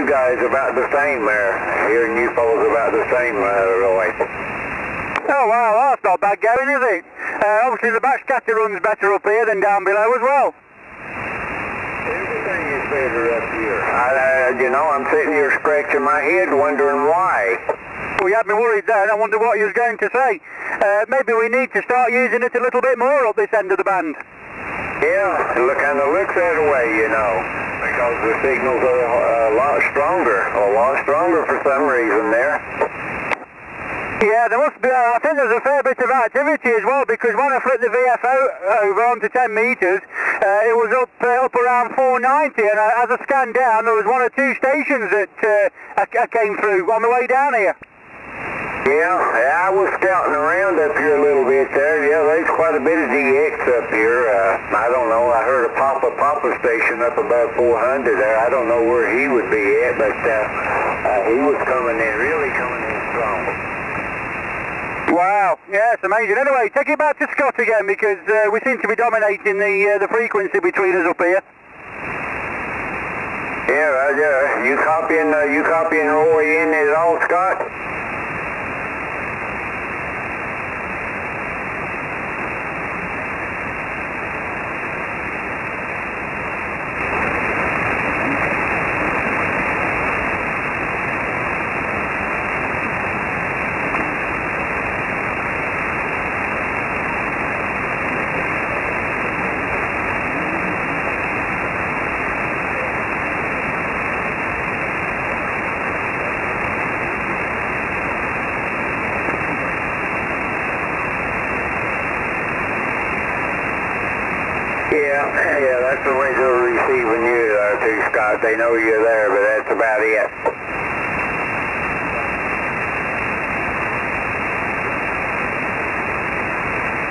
guys about the same there. Hearing you fellows about the same, Roy. Oh wow, that's not bad going, is it? Obviously the backscatter runs better up here than down below as well. Everything is better up here. You know, I'm sitting here scratching my head wondering why. Well, you had me worried then. I wonder what you was going to say. Maybe we need to start using it a little bit more up this end of the band. Yeah, it kind of looks that way, you know, because the signals are a lot stronger for some reason there. Yeah, there must be, I think there's a fair bit of activity as well, because when I flipped the VFO over onto 10 metres, it was up around 490, and as I scanned down, there was one or two stations that I came through on the way down here. Yeah, I was scouting around up here a little bit there. Yeah, there's quite a bit of DX up here. I don't know, I heard a Papa station up above 400 there. I don't know where he would be at, but he was really coming in strong. Wow, yeah, it's amazing. Anyway, take it back to Scott again, because we seem to be dominating the frequency between us up here. Yeah, you copying Roy in at all, Scott? Yeah, that's the way they're receiving you too, Scott. They know you're there, but that's about it.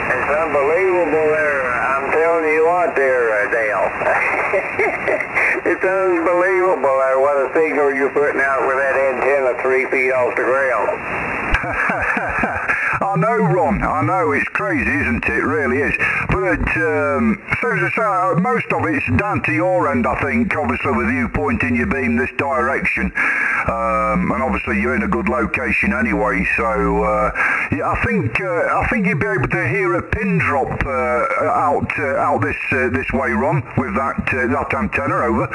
It's unbelievable there. I'm telling you what there, Dale. It's unbelievable there, what a signal you're putting out with that antenna 3 feet off the ground. I know, Ron, I know, it's crazy, isn't it? It really is. But, so most of it's down to your end, I think, obviously with you pointing your beam this direction. And obviously you're in a good location anyway, so, yeah, I think you'd be able to hear a pin drop out this way, Ron, with that antenna over.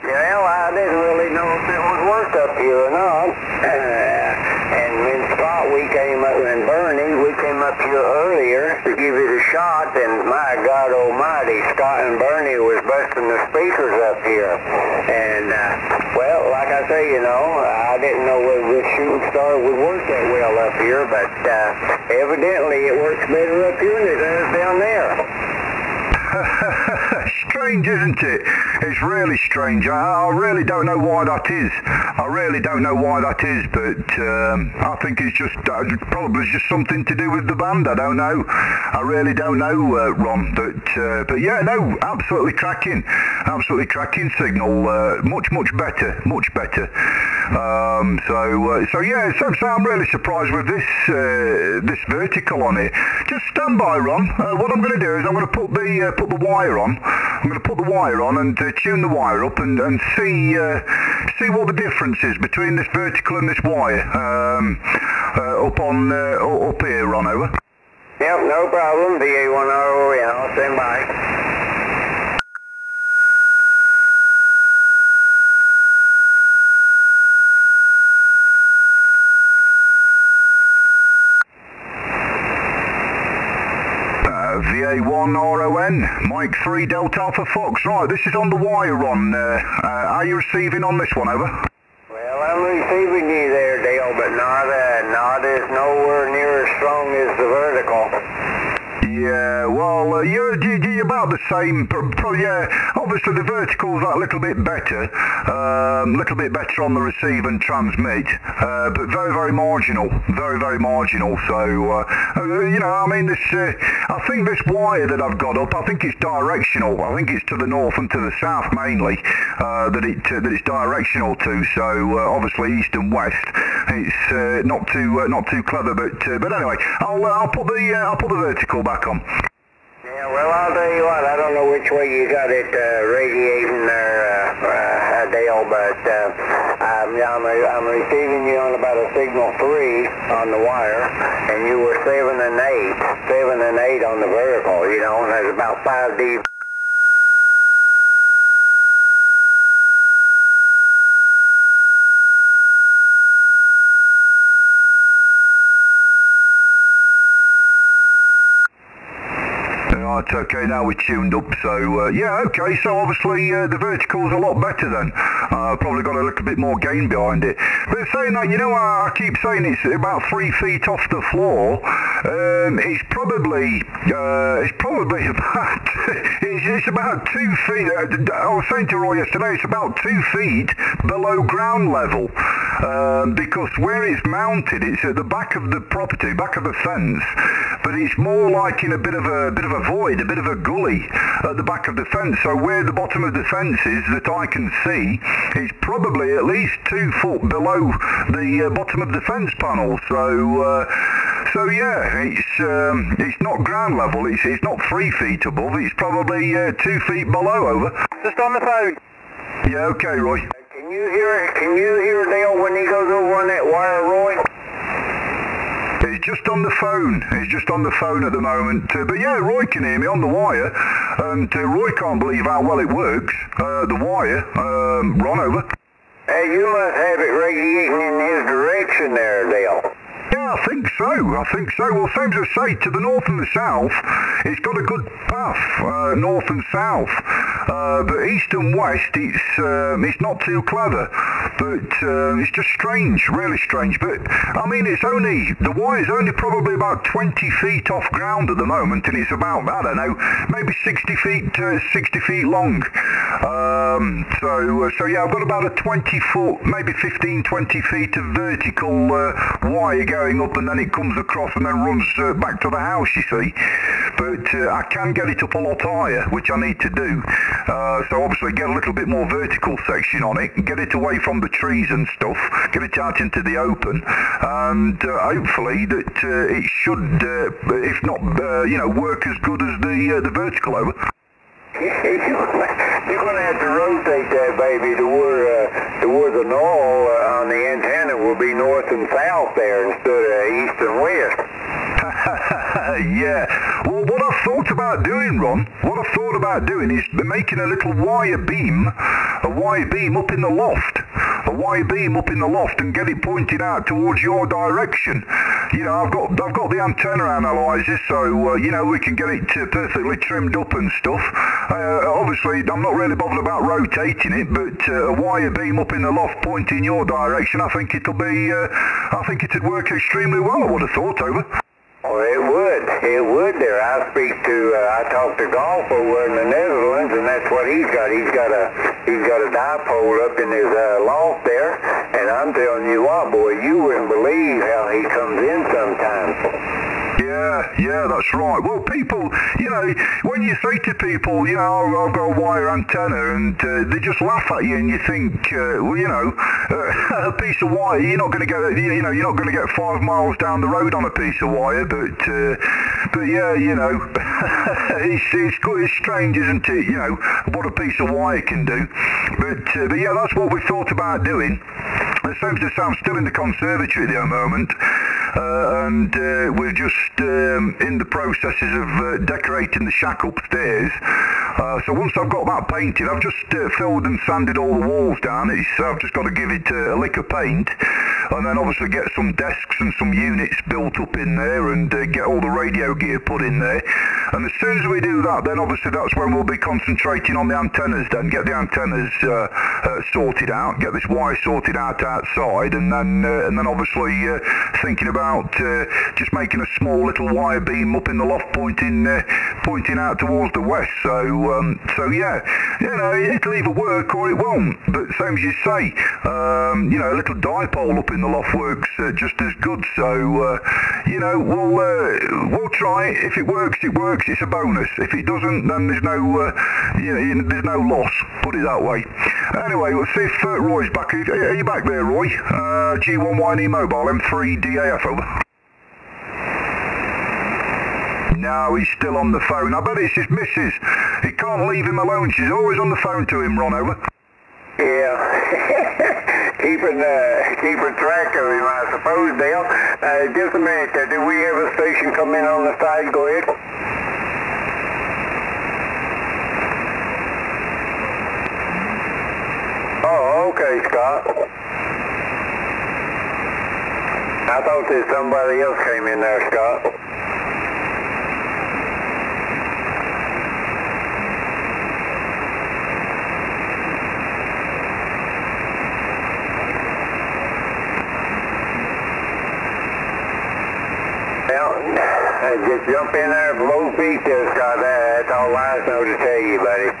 Well, I didn't really know if it would work up here or not. And when Scott, and Bernie, we came up here earlier to give it a shot, and my God almighty, Scott and Bernie was busting the speakers up here. And, well, like I say, you know, I didn't know whether this shooting star would work that well up here, but evidently it works better up here than it does down there. Strange, isn't it? It's really strange. I really don't know why that is. I really don't know why that is, but I think it's just probably just something to do with the band. I don't know. I really don't know, Ron. But yeah, no, absolutely cracking signal. Much better. So yeah, so I'm really surprised with this vertical on it. Just stand by, Ron. What I'm going to do is I'm going to put the wire on. I'm going to put the wire on and tune the wire up and see what the difference is between this vertical and this wire up here, Ron, over. Yep, no problem. va1ron, I'll stand by. va1ron, Mike 3 Delta Alpha Fox. Right, this is on the wire, Ron. Are you receiving on this one, over? Well, I'm receiving you there, Dale, but not as nowhere near as strong as the vertical. Yeah, well, you're about the same. Yeah, obviously the vertical's a little bit better on the receive and transmit, but very marginal, very marginal. So, you know, I mean, I think this wire that I've got up, I think it's directional. I think it's to the north and to the south mainly that it's directional to. So obviously east and west, it's not too clever. But anyway, I'll put the vertical back on. Yeah, well, I'll tell you what, I don't know which way you got it radiating there, Dale, but I'm receiving you on about a signal 3 on the wire, and you were 7 and 8 on the vertical, you know, and there's about 5 dB. Right, okay, now we're tuned up, so yeah, okay, so obviously the vertical's a lot better then. Probably got a little bit more gain behind it. But saying that, you know, I keep saying it's about 3 feet off the floor. It's probably about, it's about 2 feet, I was saying to Roy yesterday, it's about 2 feet below ground level. Because where it's mounted, it's at the back of the property, back of the fence, but it's more like in a bit of a void, a bit of a gully at the back of the fence. So where the bottom of the fence is that I can see, it's probably at least 2 foot below the bottom of the fence panel. So yeah, it's not ground level. It's not 3 feet above. It's probably 2 feet below. Over. Just on the phone. Yeah, okay, Roy. Can you hear Dale when he goes over on that wire, Roy? He's just on the phone. He's just on the phone at the moment. But yeah, Roy can hear me on the wire, and Roy can't believe how well it works. The wire, Ron, over. Hey, you must have it radiating in his direction there, Dale. Yeah, I think so. Well, same as I say, to the north and the south, it's got a good path, north and south. But east and west, it's not too clever. But it's just strange, really strange. But I mean, the wire's only probably about 20 feet off ground at the moment, and it's about, I don't know, maybe 60 feet long. So yeah, I've got about a 20 foot, maybe 15, 20 feet of vertical wire going up, and then it comes across and then runs back to the house, you see. But I can get it up a lot higher, which I need to do. So obviously get a little bit more vertical section on it, get it away from the trees and stuff, get it out into the open, and hopefully that it should, if not, work as good as the vertical. Over. You're going to have to rotate that baby to where the null on the antenna will be north and south there instead of east and west. Yeah. Well, what I've thought about doing, Ron, is making a little wire beam up in the loft. A wire beam up in the loft and get it pointed out towards your direction. You know, I've got the antenna analyzer, so we can get it perfectly trimmed up and stuff. Obviously, I'm not really bothered about rotating it, but a wire beam up in the loft pointing your direction, I think it'd work extremely well. I would have thought. Over. Oh, it would there. I talked to Golf over in the Netherlands, and that's what he's got. He's got a dipole up in his loft there, and I'm telling you what, boy, you wouldn't believe how he comes in sometimes. Yeah, that's right. Well, people, when you say to people, I've got a wire antenna, and they just laugh at you, and you think, a piece of wire, you're not going to get, you're not going to get 5 miles down the road on a piece of wire, but yeah, it's strange, isn't it? What a piece of wire can do. But yeah, that's what we thought about doing. It seems to sound still in the conservatory at the moment, and we're just in the processes of decorating the shack upstairs. So once I've got that painted, I've just filled and sanded all the walls down. I've just got to give it a lick of paint, and then obviously get some desks and some units built up in there, and get all the radio gear put in there. And as soon as we do that, then obviously that's when we'll be concentrating on the antennas, then get the antennas sorted out, get this wire sorted out outside, and then obviously thinking about just making a small little wire beam up in the loft pointing out towards the west. So yeah, it'll either work or it won't. But same as you say, a little dipole up in the loft works just as good. So we'll try it. If it works, it works. It's a bonus. If it doesn't, then there's no loss. Put it that way. Anyway, let's see if Roy's back. Are you back there, Roy? G1yne mobile, m3daf, over. No, he's still on the phone. I bet it's his missus. He can't leave him alone. She's always on the phone to him, Ron, over. Yeah, keeping track of him, I suppose, Dale. Just a minute, do we have a station come in on the side? Go ahead. Oh, okay, Scott. I thought that somebody else came in there, Scott. Just jump in there, blow feet there, Scott. That's all I know to tell you, buddy.